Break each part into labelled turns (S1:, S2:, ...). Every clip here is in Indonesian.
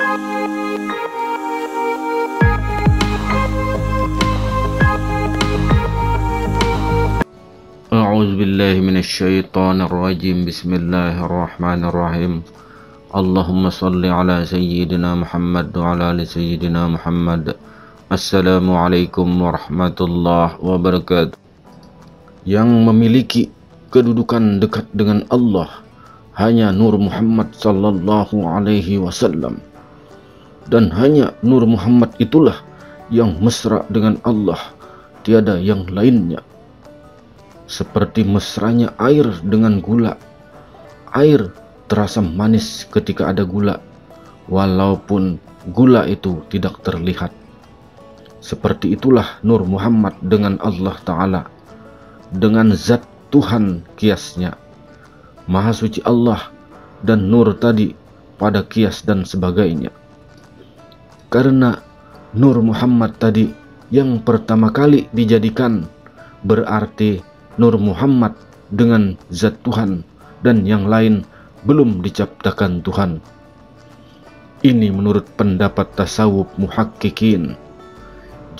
S1: A'udzubillahi minasyaitonirrajim. Bismillahirrahmanirrahim. Allahumma salli ala sayyidina Muhammad wa ala ali sayyidina Muhammad. Assalamualaikum warahmatullahi wabarakatuh. Yang memiliki kedudukan dekat dengan Allah hanya Nur Muhammad sallallahu alaihi wasallam, dan hanya Nur Muhammad itulah yang mesra dengan Allah, tiada yang lainnya. Seperti mesranya air dengan gula. Air terasa manis ketika ada gula, walaupun gula itu tidak terlihat. Seperti itulah Nur Muhammad dengan Allah Ta'ala, dengan zat Tuhan kiasnya. Maha suci Allah dan Nur tadi pada kias dan sebagainya. Karena Nur Muhammad tadi yang pertama kali dijadikan, berarti Nur Muhammad dengan zat Tuhan dan yang lain belum diciptakan Tuhan. Ini menurut pendapat tasawuf muhakkikin.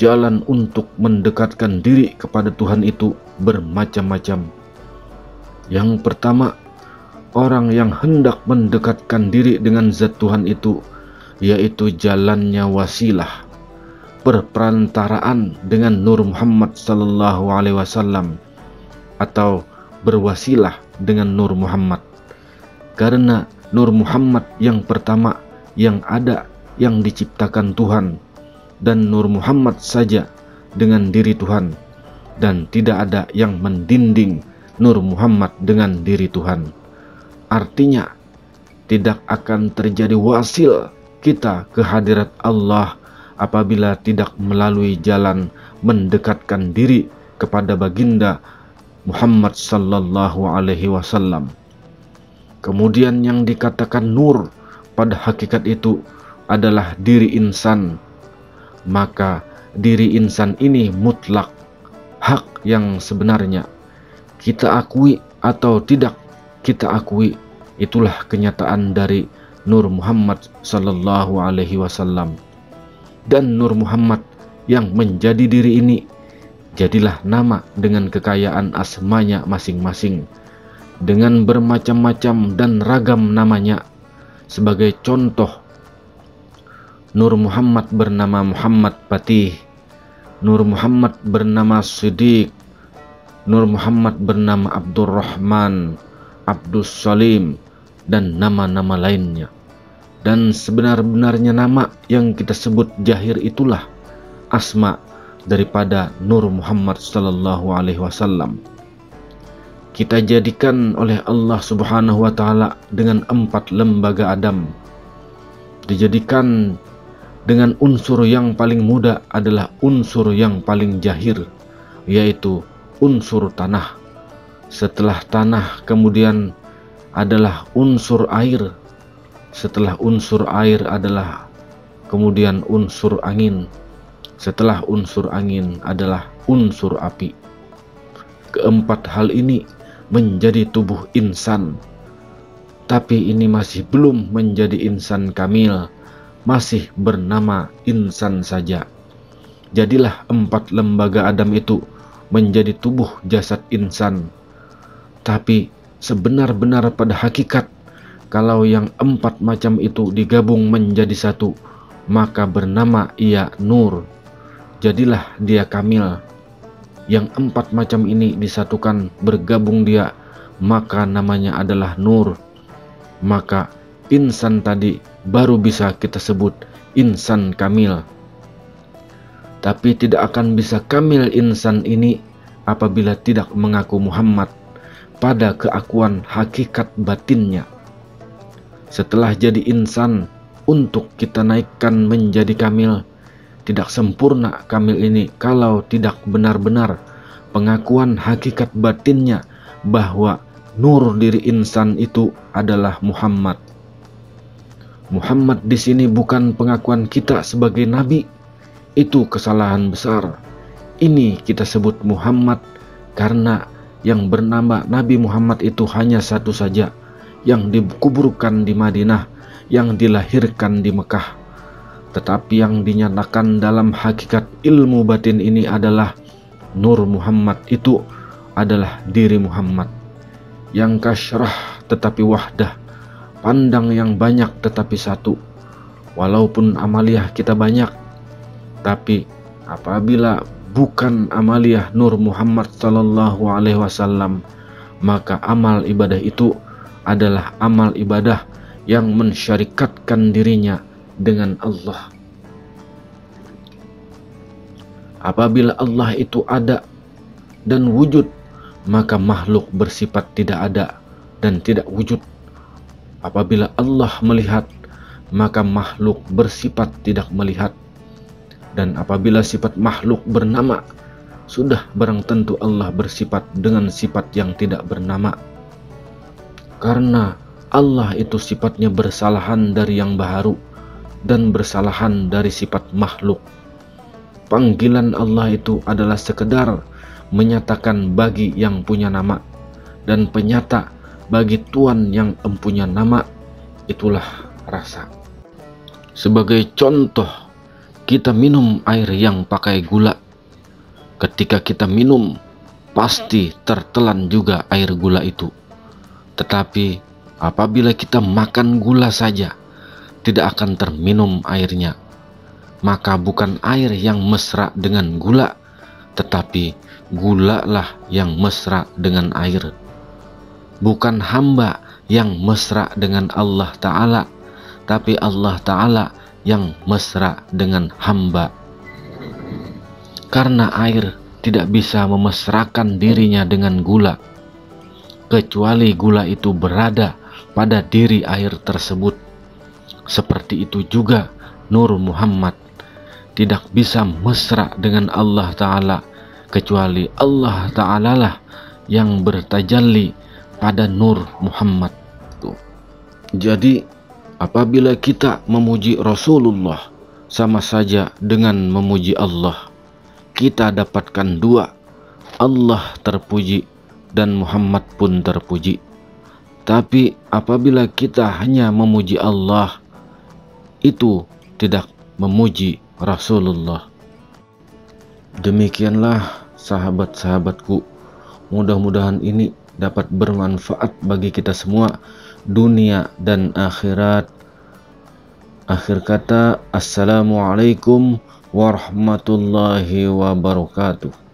S1: Jalan untuk mendekatkan diri kepada Tuhan itu bermacam-macam. Yang pertama, orang yang hendak mendekatkan diri dengan zat Tuhan itu, yaitu jalannya wasilah, perperantaraan dengan Nur Muhammad sallallahu alaihi wasallam, atau berwasilah dengan Nur Muhammad. Karena Nur Muhammad yang pertama yang ada, yang diciptakan Tuhan, dan Nur Muhammad saja dengan diri Tuhan, dan tidak ada yang mendinding Nur Muhammad dengan diri Tuhan. Artinya tidak akan terjadi wasil kita ke hadirat Allah apabila tidak melalui jalan mendekatkan diri kepada baginda Muhammad sallallahu alaihi wasallam. Kemudian yang dikatakan nur pada hakikat itu adalah diri insan. Maka diri insan ini mutlak, hak yang sebenarnya. Kita akui atau tidak kita akui, itulah kenyataan dari Nur Muhammad sallallahu alaihi wasallam. Dan Nur Muhammad yang menjadi diri ini jadilah nama dengan kekayaan asmanya masing-masing, dengan bermacam-macam dan ragam namanya. Sebagai contoh, Nur Muhammad bernama Muhammad Patih, Nur Muhammad bernama Siddiq, Nur Muhammad bernama Abdurrahman, Abdus Salim, dan nama-nama lainnya. Dan sebenar-benarnya nama yang kita sebut jahir itulah asma daripada Nur Muhammad sallallahu alaihi wasallam. Kita jadikan oleh Allah Subhanahu wa taala dengan 4 lembaga Adam. Dijadikan dengan unsur yang paling muda adalah unsur yang paling jahir, yaitu unsur tanah. Setelah tanah kemudian adalah unsur air. Setelah unsur air adalah kemudian unsur angin. Setelah unsur angin adalah unsur api. Keempat hal ini menjadi tubuh insan. Tapi ini masih belum menjadi insan kamil, masih bernama insan saja. Jadilah 4 lembaga Adam itu menjadi tubuh jasad insan. Tapi sebenar-benar pada hakikat, kalau yang 4 macam itu digabung menjadi satu, maka bernama ia Nur. Jadilah dia kamil. Yang 4 macam ini disatukan, bergabung dia, maka namanya adalah Nur. Maka insan tadi baru bisa kita sebut insan kamil. Tapi tidak akan bisa kamil insan ini apabila tidak mengaku Muhammad pada keakuan hakikat batinnya. Setelah jadi insan, untuk kita naikkan menjadi kamil, tidak sempurna kamil ini kalau tidak benar-benar pengakuan hakikat batinnya bahwa nur diri insan itu adalah Muhammad. Muhammad di sini bukan pengakuan kita sebagai nabi. Itu kesalahan besar. Ini kita sebut Muhammad karena yang bernama Nabi Muhammad itu hanya satu saja, yang dikuburkan di Madinah, yang dilahirkan di Mekah. tetapi yang dinyatakan dalam hakikat ilmu batin ini adalah Nur Muhammad itu adalah diri Muhammad, yang kasyrah tetapi wahdah, pandang yang banyak tetapi satu. Walaupun amaliyah kita banyak, tapi apabila bukan amaliyah Nur Muhammad sallallahu alaihi wasallam, maka amal ibadah itu adalah amal ibadah yang mensyarikatkan dirinya dengan Allah. Apabila Allah itu ada dan wujud, maka makhluk bersifat tidak ada dan tidak wujud. Apabila Allah melihat, maka makhluk bersifat tidak melihat. Dan apabila sifat makhluk bernama, sudah barang tentu Allah bersifat dengan sifat yang tidak bernama. Karena Allah itu sifatnya bersalahan dari yang baharu dan bersalahan dari sifat makhluk. Panggilan Allah itu adalah sekedar menyatakan bagi yang punya nama, dan penyata bagi Tuhan yang empunya nama, itulah rasa. Sebagai contoh, kita minum air yang pakai gula. Ketika kita minum, pasti tertelan juga air gula itu. Tetapi apabila kita makan gula saja, tidak akan terminum airnya. Maka bukan air yang mesra dengan gula, tetapi gula lah yang mesra dengan air. Bukan hamba yang mesra dengan Allah Ta'ala, tapi Allah Ta'ala yang mesra dengan hamba. Karena air tidak bisa memesrakan dirinya dengan gula, kecuali gula itu berada pada diri air tersebut. Seperti itu juga Nur Muhammad tidak bisa mesra dengan Allah Ta'ala, kecuali Allah Ta'ala lah yang bertajalli pada Nur Muhammad. Jadi apabila kita memuji Rasulullah, sama saja dengan memuji Allah. Kita dapatkan dua, Allah terpuji dan Muhammad pun terpuji. Tapi apabila kita hanya memuji Allah, itu tidak memuji Rasulullah. Demikianlah sahabat-sahabatku, mudah-mudahan ini dapat bermanfaat bagi kita semua, dunia dan akhirat. Akhir kata, assalamualaikum warahmatullahi wabarakatuh.